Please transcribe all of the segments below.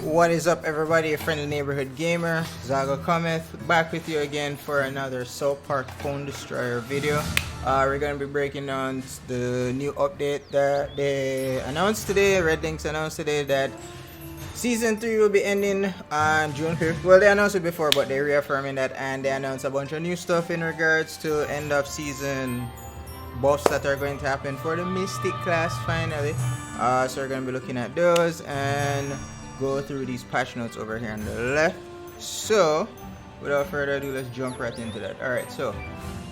What is up, everybody? Your friendly neighborhood gamer Zago cometh back with you again for another South Park Phone Destroyer video. We're gonna be breaking down the new update that they announced today. Red Links announced today that Season 3 will be ending on June 5th. Well, they announced it before, but they're reaffirming that, and they announced a bunch of new stuff in regards to end of season buffs that are going to happen for the Mystic class finally. So we're going to be looking at those and go through these patch notes over here on the left. So without further ado, let's jump right into that. Alright, so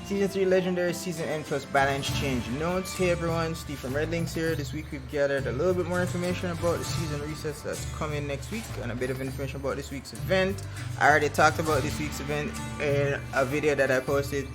Season 3 Legendary Season End plus Balance Change Notes. Hey everyone, Steve from Red Links here. This week we've gathered a little bit more information about the season resets that's coming next week and a bit of information about this week's event. I already talked about this week's event in a video that I posted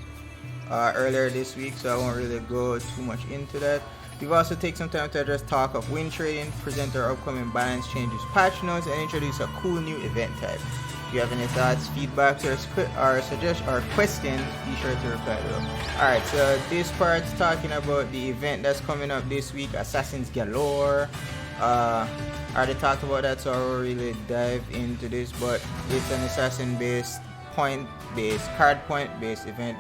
earlier this week, so I won't really go too much into that. We've also taken some time to address talk of win trading, present our upcoming balance changes patch notes, and introduce a cool new event type. If you have any thoughts, feedback, or suggestions or questions, be sure to reply below. Alright, so this part's talking about the event that's coming up this week, Assassins Galore. I already talked about that, so I won't really dive into this, but it's an assassin based, card point based event.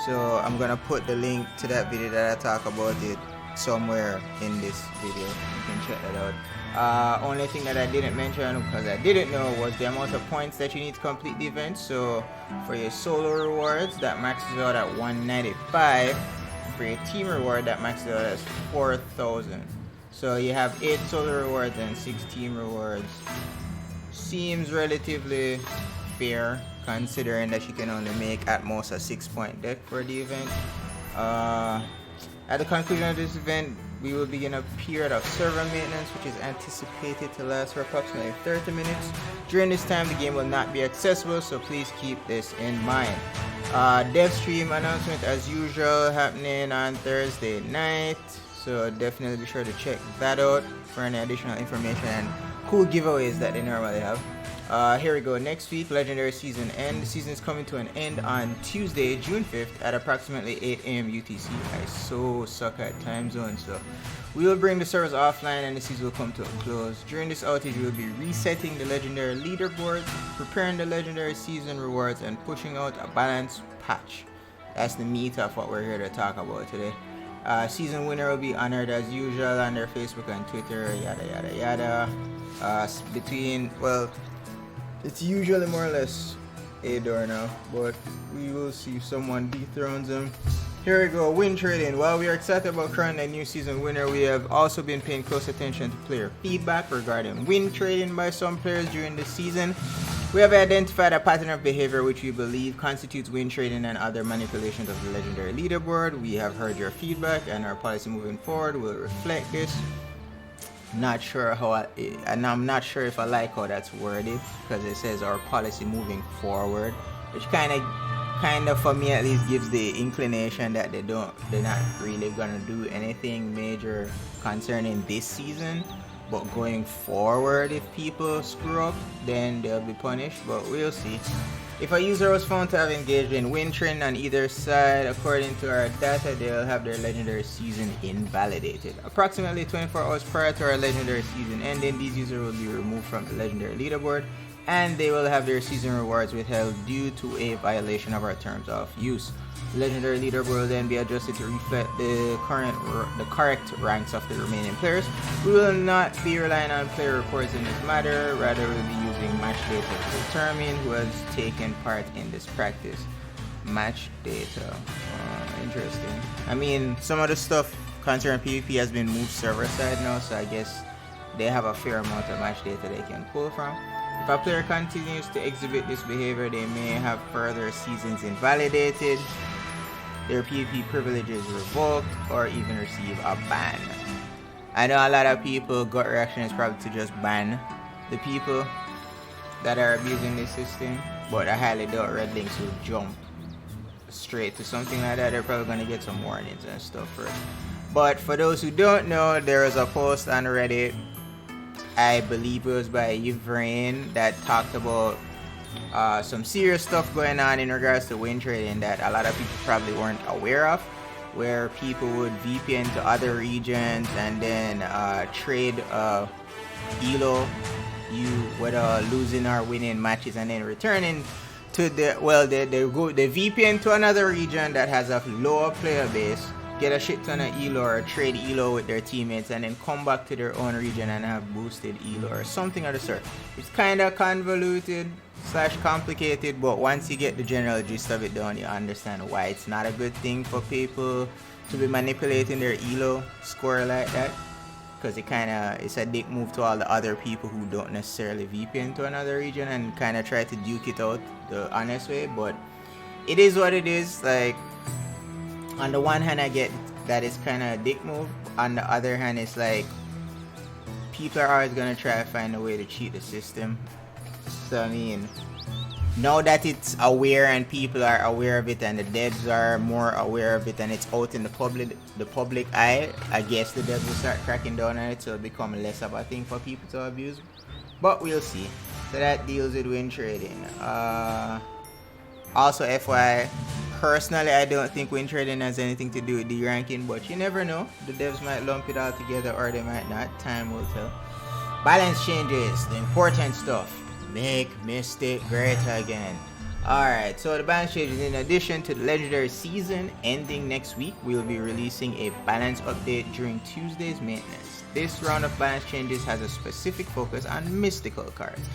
So I'm gonna put the link to that video that I talk about it somewhere in this video. You can check that out. Only thing that I didn't mention because I didn't know was the amount of points that you need to complete the event. So for your solo rewards, that maxes out at 195. For your team reward, that maxes out at 4,000. So you have 8 solo rewards and 6 team rewards. Seems relatively fair, considering that you can only make at most a 6-point deck for the event. At the conclusion of this event, we will begin a period of server maintenance, which is anticipated to last for approximately 30 minutes. During this time, the game will not be accessible, so please keep this in mind. Dev stream announcement as usual happening on Thursday night, so definitely be sure to check that out for any additional information and cool giveaways that they normally have. Here we go. Next week, Legendary Season End. The season is coming to an end on Tuesday, June 5th at approximately 8 AM UTC. I so suck at time zones, so we will bring the servers offline and the season will come to a close. During this outage, we will be resetting the Legendary leaderboard, preparing the Legendary Season rewards, and pushing out a balance patch. That's the meat of what we're here to talk about today. Season winner will be honored as usual on their Facebook and Twitter, yada yada yada. It's usually more or less a door now, but we will see if someone dethrones them. Here we go, win trading. While we are excited about crowning a new season winner, we have also been paying close attention to player feedback regarding win trading by some players during the season. We have identified a pattern of behavior which we believe constitutes win trading and other manipulations of the Legendary leaderboard. We have heard your feedback and our policy moving forward will reflect this. Not sure how and I'm not sure if I like how that's worded, because it says our policy moving forward, which kind of for me at least gives the inclination that they're not really gonna do anything major concerning this season, but going forward if people screw up then they'll be punished, but we'll see. If a user was found to have engaged in win trading on either side, according to our data, they'll have their Legendary Season invalidated. Approximately 24 hours prior to our Legendary Season ending, these users will be removed from the Legendary leaderboard, and they will have their season rewards withheld due to a violation of our terms of use. The Legendary leaderboard will then be adjusted to reflect the correct ranks of the remaining players. We will not be relying on player reports in this matter, rather we'll be using match data to determine who has taken part in this practice. Match data. Interesting. I mean, some of the stuff concerning PvP has been moved server side now, so I guess they have a fair amount of match data they can pull from. If a player continues to exhibit this behavior, they may have further seasons invalidated, their PvP privileges revoked, or even receive a ban. I know a lot of people, gut reaction is probably to just ban the people that are abusing this system, but I highly doubt Red Links will jump straight to something like that. They're probably going to get some warnings and stuff first. But for those who don't know, there is a post on Reddit, I believe it was by Yvrain, that talked about some serious stuff going on in regards to win trading that a lot of people probably weren't aware of, where people would VPN to other regions and then trade Elo you whether losing or winning matches and then returning to the VPN to another region that has a lower player base, get a shit ton of elo or trade elo with their teammates, and then come back to their own region and have boosted elo or something of the sort. It's kind of convoluted / complicated, but once you get the general gist of it down, you understand why it's not a good thing for people to be manipulating their elo score like that, because it's a dick move to all the other people who don't necessarily VPN to another region and kind of try to duke it out the honest way. But it is what it is. Like, on the one hand, I get that it's kind of a dick move. On the other hand, it's like people are always gonna try to find a way to cheat the system. So I mean, now that it's aware and people are aware of it and the devs are more aware of it and it's out in the public eye, I guess the devs will start cracking down on it, so it'll become less of a thing for people to abuse. But we'll see. So that deals with win trading. Also FYI, personally I don't think win trading has anything to do with the ranking, but you never know. The devs might lump it all together or they might not. Time will tell. Balance changes, the important stuff. Make Mystic great again. Alright, so the balance changes, in addition to the legendary season ending next week, we'll be releasing a balance update during Tuesday's maintenance. This round of balance changes has a specific focus on mystical cards.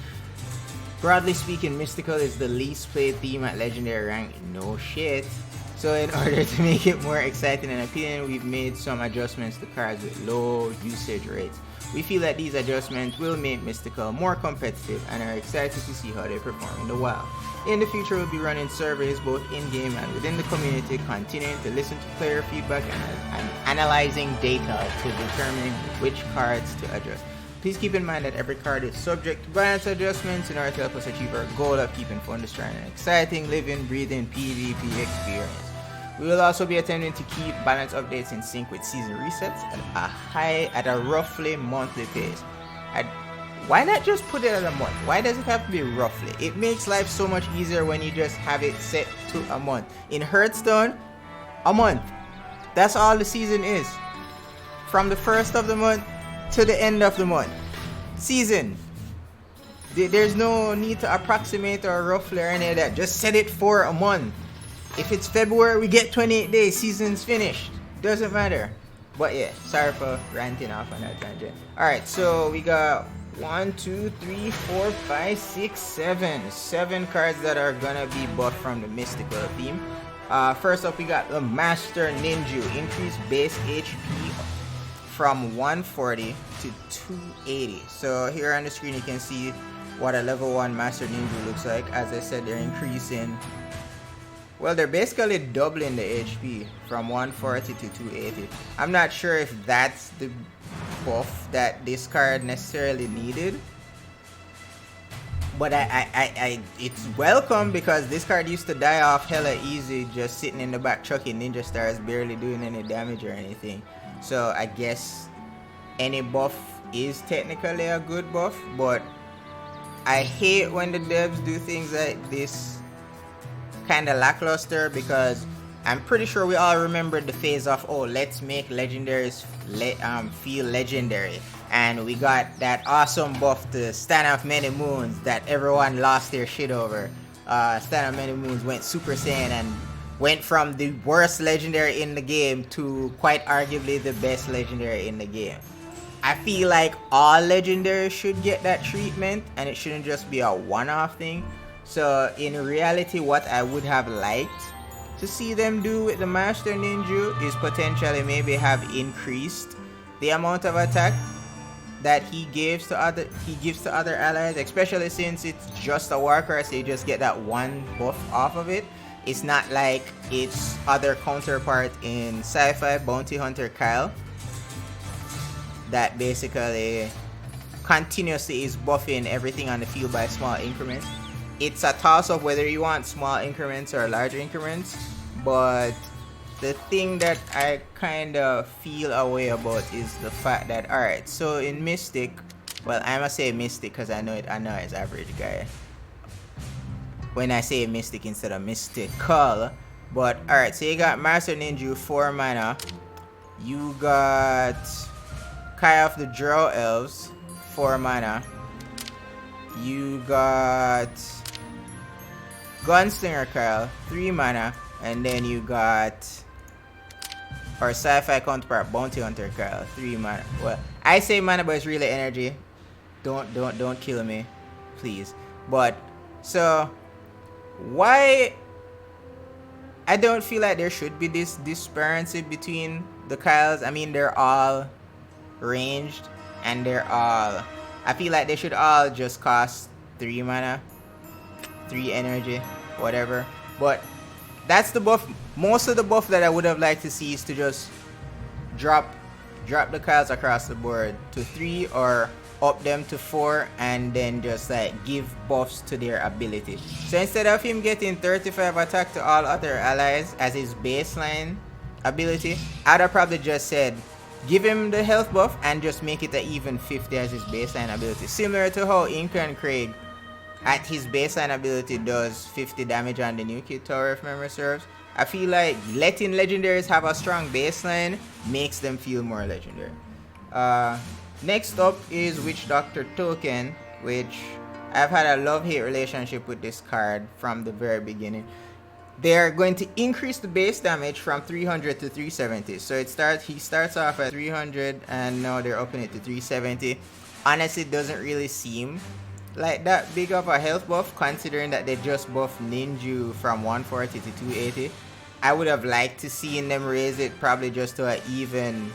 Broadly speaking, mystical is the least played theme at legendary rank. No shit. So in order to make it more exciting and appealing, we've made some adjustments to cards with low usage rates. We feel that these adjustments will make Mystical more competitive and are excited to see how they perform in the wild. In the future, we'll be running surveys both in-game and within the community, continuing to listen to player feedback and analyzing data to determine which cards to adjust. Please keep in mind that every card is subject to balance adjustments in order to help us achieve our goal of keeping fun, destroying an exciting, living, breathing PvP experience. We will also be attempting to keep balance updates in sync with season resets at a roughly monthly pace. Why not just put it at a month? Why does it have to be roughly? It makes life so much easier when you just have it set to a month. In Hearthstone, a month. That's all the season is. From the first of the month to the end of the month. Season. There's no need to approximate or roughly or any of that. Just set it for a month. If it's February, we get 28 days, season's finished. Doesn't matter. But yeah, sorry for ranting off on that tangent. Alright, so we got 1, 2, 3, 4, 5, 6, 7. 7 cards that are gonna be buffed from the mystical theme. First up, we got the Master Ninja. Increase base HP from 140 to 280. So here on the screen, you can see what a level 1 Master Ninja looks like. As I said, they're increasing. Well, they're basically doubling the HP from 140 to 280. I'm not sure if that's the buff that this card necessarily needed, but it's welcome because this card used to die off hella easy just sitting in the back chucking ninja stars, barely doing any damage or anything. So I guess any buff is technically a good buff, but I hate when the devs do things like this kind of lackluster, because I'm pretty sure we all remember the phase of, oh, let's make legendaries feel legendary, and we got that awesome buff to Stand of Many Moons that everyone lost their shit over. Stand of Many Moons went Super Saiyan and went from the worst legendary in the game to quite arguably the best legendary in the game. I feel like all legendaries should get that treatment and it shouldn't just be a one-off thing. So in reality, what I would have liked to see them do with the Master Ninja is potentially maybe have increased the amount of attack that he gives to other allies, especially since it's just a war card, so you just get that one buff off of it. It's not like its other counterpart in Sci-Fi, Bounty Hunter Kyle, that basically continuously is buffing everything on the field by small increments. It's a toss-up whether you want small increments or large increments, but the thing that I kind of feel a way about is the fact that, alright, so in Mystic, well, I must say Mystic because I know it's average guy when I say Mystic instead of Mystical. But alright, so you got Master Ninja 4 mana, you got Kai of the Drow Elves 4 mana, You got Gunslinger Kyle, 3 mana, and then you got our sci-fi counterpart Bounty Hunter Kyle, 3 mana. Well, I say mana, but it's really energy. Don't kill me, please. But so why I don't feel like there should be this disparity between the Kyles. I mean, they're all ranged and they're all, I feel like they should all just cost 3 mana, 3 energy, whatever. But that's the buff. Most of the buff that I would have liked to see is to just drop the Kyles across the board to 3 or up them to 4, and then just like give buffs to their ability. So instead of him getting 35 attack to all other allies as his baseline ability, I'd have probably just said give him the health buff and just make it an even 50 as his baseline ability, similar to how Incan Craig at his baseline ability does 50 damage on the new kid tower, if memory serves. I feel like letting legendaries have a strong baseline makes them feel more legendary. Next up is Witch Doctor Token, which I've had a love-hate relationship with this card from the very beginning. They're going to increase the base damage from 300 to 370. So he starts off at 300 and now they're upping it to 370. Honestly, it doesn't really seem like that big of a health buff, considering that they just buffed Ninju from 140 to 280. I would have liked to see them raise it probably just to an even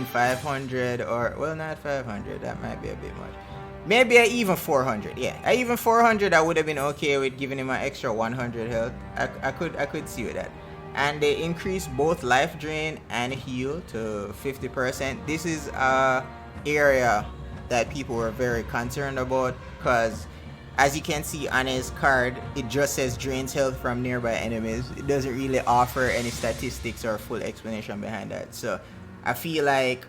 500, or well, not 500, that might be a bit much. Maybe an even 400. Yeah, an even 400 I would have been okay with, giving him an extra 100 health. I could see with that. And they increase both life drain and heal to 50%. This is a area that people were very concerned about, because as you can see on his card, it just says drains health from nearby enemies. It doesn't really offer any statistics or full explanation behind that. So I feel like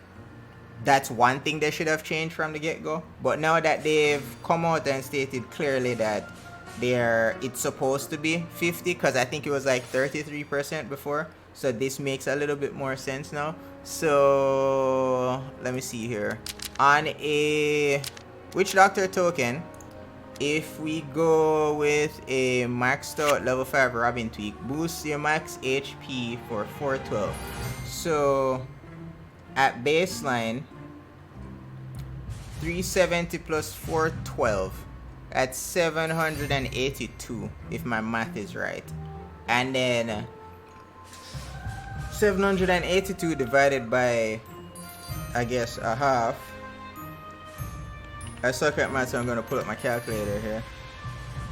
that's one thing they should have changed from the get-go. But now that they've come out and stated clearly that it's supposed to be 50, because I think it was like 33% before, so this makes a little bit more sense now. So let me see here. On a Witch Doctor token, if we go with a maxed out level 5 Robin Tweak, boosts your max HP for 412. So at baseline, 370 plus 412, at 782 if my math is right. And then 782 divided by, I guess, a half. I suck at math, so I'm gonna pull up my calculator here.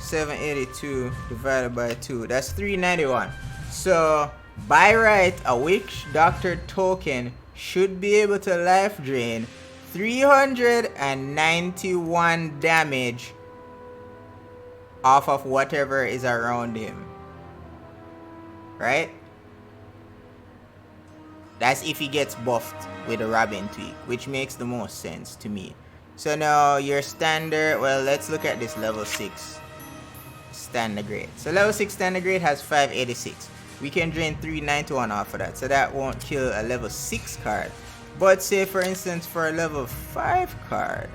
782 divided by 2, that's 391. So by right, a Witch Doctor token should be able to life drain 391 damage off of whatever is around him, right? That's if he gets buffed with a Robin Tweak, which makes the most sense to me. So now your standard, well, let's look at this level 6 standard grade. So level 6 standard grade has 586. We can drain 391 off of that, so that won't kill a level 6 card. But say for instance for a level 5 card,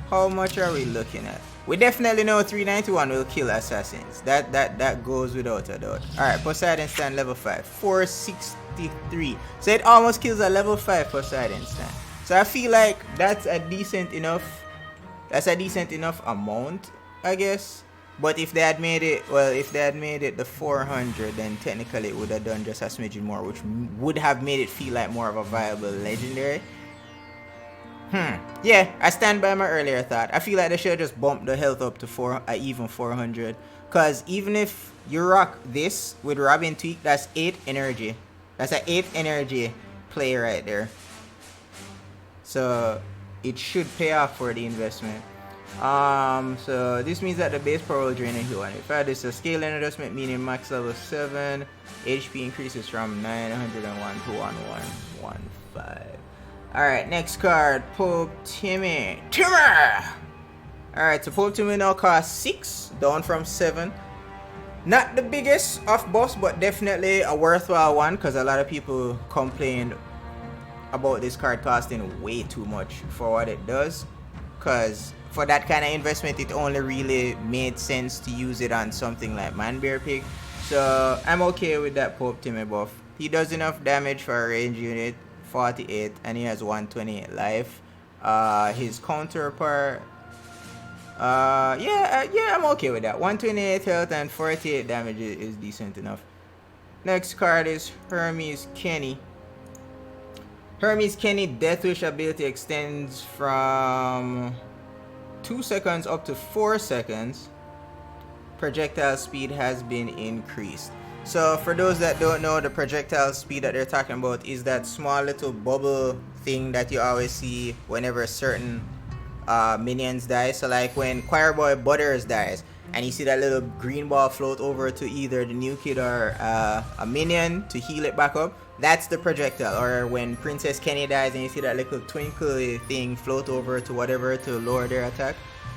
how much are we looking at? We definitely know 391 will kill assassins. That goes without a doubt. Alright, Poseidon stand level 5, 463. So it almost kills a level 5 Poseidon stand. So I feel like that's a decent enough amount, I guess. But if they had made it, well, if they had made it the 400, then technically it would have done just a smidgen more, which would have made it feel like more of a viable legendary. Yeah, I stand by my earlier thought. I feel like they should have just bumped the health up to even 400. Because even if you rock this with Robin Tweak, that's 8 energy. That's an 8 energy play right there. So it should pay off for the investment. So this means that the base power will drain a heal. And if I had this a scaling adjustment, meaning max level 7, HP increases from 901 to 1115. Alright, next card, Pope Timmy. Alright, so Pope Timmy now costs 6, down from 7. Not the biggest of buffs, but definitely a worthwhile one, because a lot of people complained about this card costing way too much for what it does. Because for that kind of investment, it only really made sense to use it on something like Man Bear Pig. So I'm okay with that Pope Timmy buff. He does enough damage for a range unit, 48, and he has 128 life. His counterpart, yeah, I'm okay with that. 128 health and 48 damage is decent enough. Next card is Hermes Kenny. Hermes Kenny Death Wish ability extends from 2 seconds up to 4 seconds. Projectile speed has been increased. So for those that don't know, the projectile speed that they're talking about is that small little bubble thing that you always see whenever certain minions die. So like when Choir Boy Butters dies and you see that little green ball float over to either the new kid or a minion to heal it back up, that's the projectile. Or when Princess Kenny dies and you see that little twinkly thing float over to whatever to lower their attack,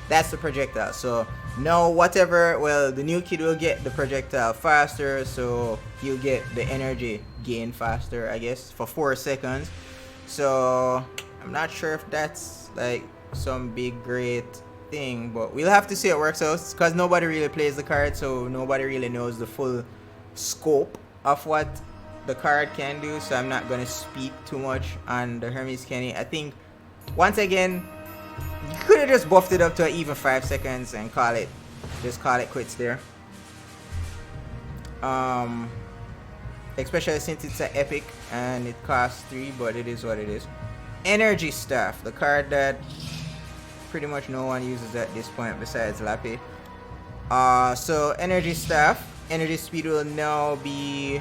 that's the projectile. So now whatever, well, the new kid will get the projectile faster, so he'll get the energy gain faster, I guess, for 4 seconds. So I'm not sure if that's like some big great thing, but we'll have to see how it works out, because nobody really plays the card, so nobody really knows the full scope of what the card can do. So I'm not going to speak too much on the Hermes Kenny. I think once again, you could have just buffed it up to even 5 seconds and call it quits there. Especially since it's an epic and it costs 3, but it is what it is. Energy Staff, the card that pretty much no one uses at this point besides Lappy. So Energy Staff, energy speed will now be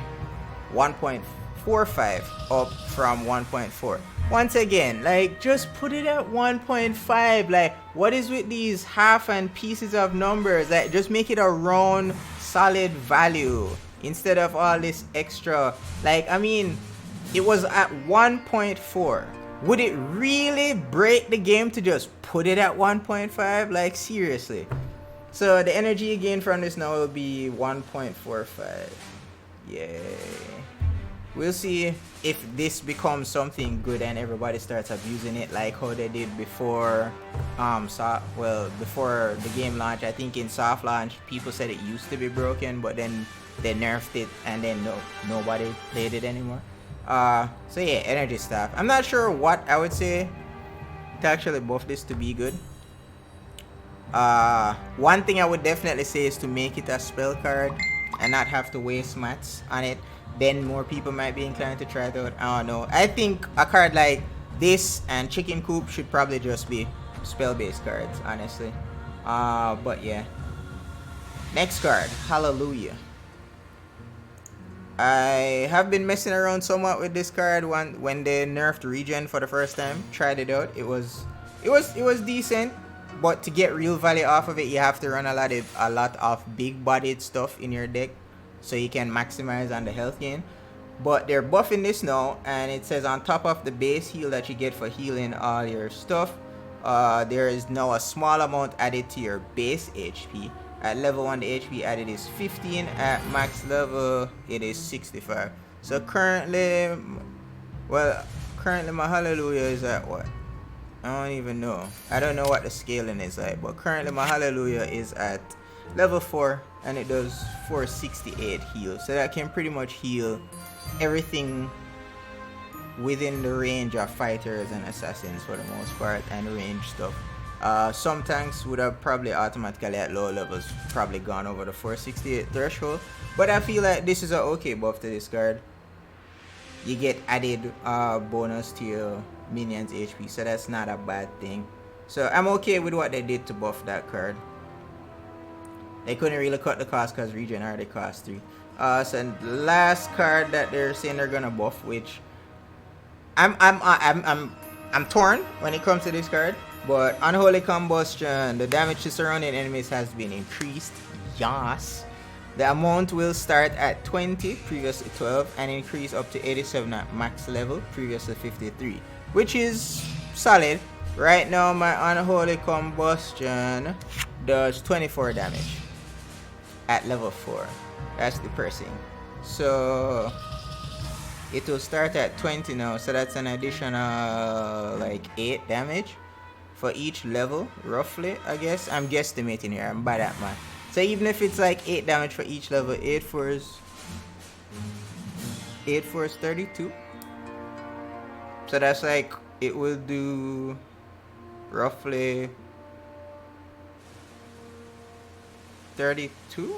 1.45 up from 1.4. Once again, like, just put it at 1.5. Like, what is with these half and pieces of numbers? Like, just make it a round solid value instead of all this extra. Like, I mean, it was at 1.4. Would it really break the game to just put it at 1.5? Like, seriously. So the energy gain from this now will be 1.45. Yay. We'll see if this becomes something good and everybody starts abusing it like how they did before before the game launch. I think in soft launch people said it used to be broken, but then they nerfed it and then nobody played it anymore. So yeah, Energy Staff. I'm not sure what I would say to actually buff this to be good. One thing I would definitely say is to make it a spell card and not have to waste mats on it. Then more people might be inclined to try it out. I don't know. I think a card like this and Chicken Coop should probably just be spell-based cards, honestly. But yeah. Next card, Hallelujah. I have been messing around somewhat with this card when they nerfed regen for the first time. Tried it out. It was decent, but to get real value off of it, you have to run a lot of big-bodied stuff in your deck, so you can maximize on the health gain. But they're buffing this now, and it says on top of the base heal that you get for healing all your stuff, there is now a small amount added to your base HP. At level 1, the HP added is 15. At max level, it is 65. So currently my Hallelujah is at what? I don't even know. I don't know what the scaling is like, but currently my Hallelujah is at level 4, and it does 468 heal. So that can pretty much heal everything within the range of fighters and assassins for the most part, and range stuff. Some tanks would have probably automatically at low levels probably gone over the 468 threshold, but I feel like this is an okay buff to this card. You get added bonus to your minions HP, so that's not a bad thing. So I'm okay with what they did to buff that card. They couldn't really cut the cost because regen already cost 3. So the last card that they're saying they're gonna buff, which I'm torn when it comes to this card. But Unholy Combustion, the damage to surrounding enemies has been increased. Yes. The amount will start at 20, previously 12, and increase up to 87 at max level, previously 53, which is solid. Right now, my Unholy Combustion does 24 damage at level 4. That's depressing. So it will start at 20 now, so that's an additional like 8 damage for each level, roughly, I guess. I'm guesstimating here, I'm bad at math. So even if it's like 8 damage for each level, 8 4s 32. So that's like, it will do roughly 32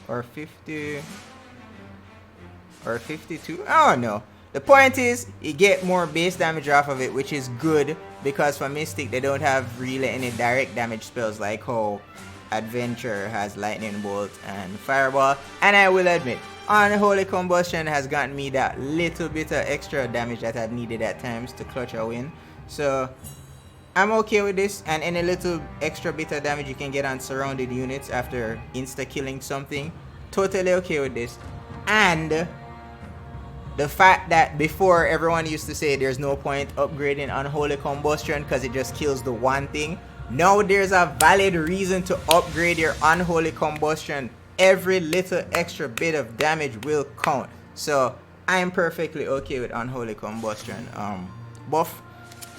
or 50 or 52. I don't know. The point is, you get more base damage off of it, which is good, because for Mystic they don't have really any direct damage spells like how Adventure has Lightning Bolt and Fireball. And I will admit, Unholy Combustion has gotten me that little bit of extra damage that I've needed at times to clutch a win. So I'm okay with this, and any little extra bit of damage you can get on surrounded units after insta-killing something, totally okay with this. And the fact that before everyone used to say there's no point upgrading Unholy Combustion because it just kills the one thing. Now there's a valid reason to upgrade your Unholy Combustion. Every little extra bit of damage will count. So I am perfectly okay with Unholy Combustion buff.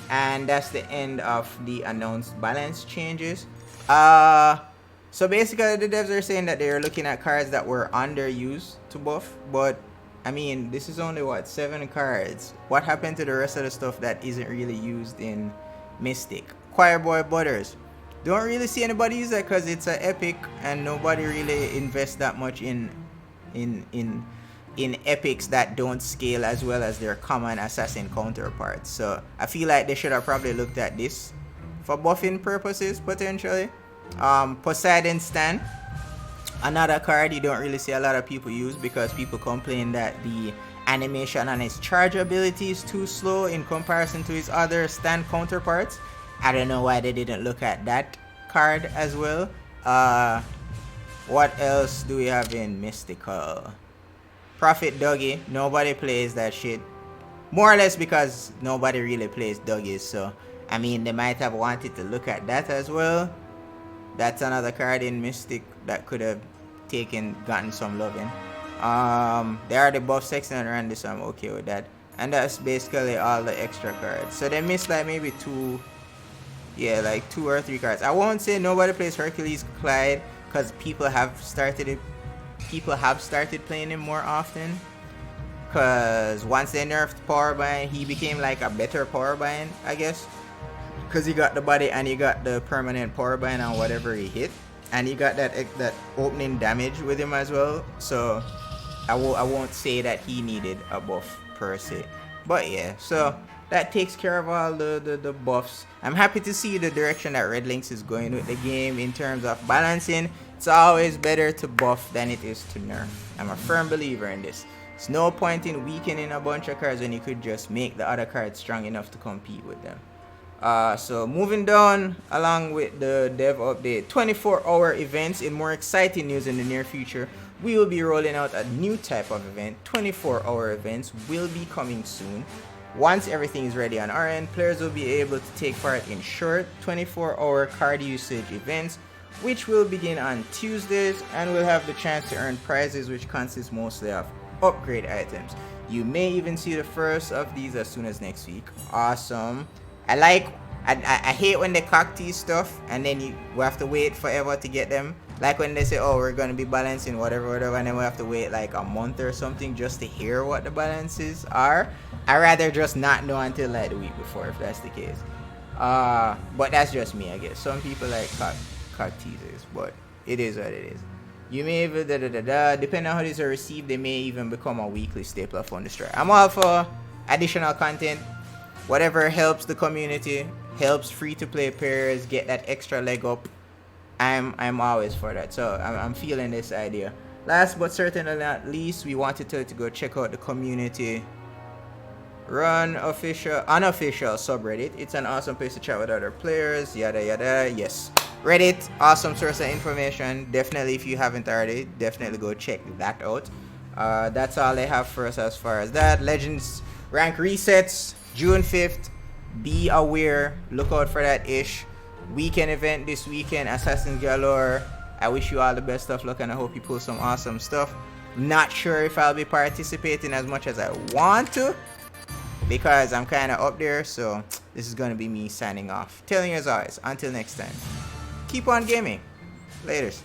And that's the end of the announced balance changes. So basically the devs are saying that they're looking at cards that were underused to buff, but I mean, this is only what, 7 cards. What happened to the rest of the stuff that isn't really used in Mystic? Choir Boy Butters. Don't really see anybody use that because it's an epic and nobody really invests that much in epics that don't scale as well as their common assassin counterparts. So I feel like they should have probably looked at this for buffing purposes potentially. Poseidon Stand, another card you don't really see a lot of people use because people complain that the animation on his charge ability is too slow in comparison to his other stand counterparts. I don't know why they didn't look at that card as well. What else do we have in Mystical? Prophet Dougie. Nobody plays that shit. More or less because nobody really plays Dougies. So, I mean, they might have wanted to look at that as well. That's another card in Mystic that could have gotten some loving. They are the buff section around this, so I'm okay with that. And that's basically all the extra cards. So they missed like maybe 2 or 3 cards. I won't say nobody plays Hercules Clyde because people have started playing him more often. Because once they nerfed Power Bind, he became like a better Power Bind, I guess. Because he got the body and he got the permanent Power Bind on whatever he hit. And he got that opening damage with him as well. So I won't say that he needed a buff per se. But yeah, so that takes care of all the buffs. I'm happy to see the direction that Red Lynx is going with the game in terms of balancing. It's always better to buff than it is to nerf. I'm a firm believer in this. There's no point in weakening a bunch of cards when you could just make the other cards strong enough to compete with them. So moving down along with the dev update, 24-hour events. In more exciting news in the near future, we will be rolling out a new type of event. 24-hour events will be coming soon. Once everything is ready on our end, players will be able to take part in short 24-hour card usage events, which will begin on Tuesdays, and will have the chance to earn prizes, which consist mostly of upgrade items. You may even see the first of these as soon as next week. Awesome. I hate when they cock these stuff and then we have to wait forever to get them. Like when they say, oh, we're going to be balancing whatever, and then we have to wait like a month or something just to hear what the balances are. I'd rather just not know until like the week before, if that's the case. But that's just me, I guess. Some people like cock teasers, but it is what it is. You may even, depending on how these are received, they may even become a weekly staple of Thunderstrike. I'm all for additional content. Whatever helps the community, helps free-to-play players get that extra leg up. I'm always for that. So I'm feeling this idea. Last but certainly not least, we wanted to go check out the community run unofficial subreddit. It's an awesome place to chat with other players, yada yada. Yes, Reddit, awesome source of information. Definitely, if you haven't already, definitely go check that out. That's all they have for us as far as that. Legends rank resets June 5th. Be aware, look out for that ish. Weekend event this weekend, Assassins Galore. I wish you all the best of luck and I hope you pull some awesome stuff. Not sure if I'll be participating as much as I want to, because I'm kind of up there. So this is going to be me signing off. Telling you as always, until next time, keep on gaming. Laters.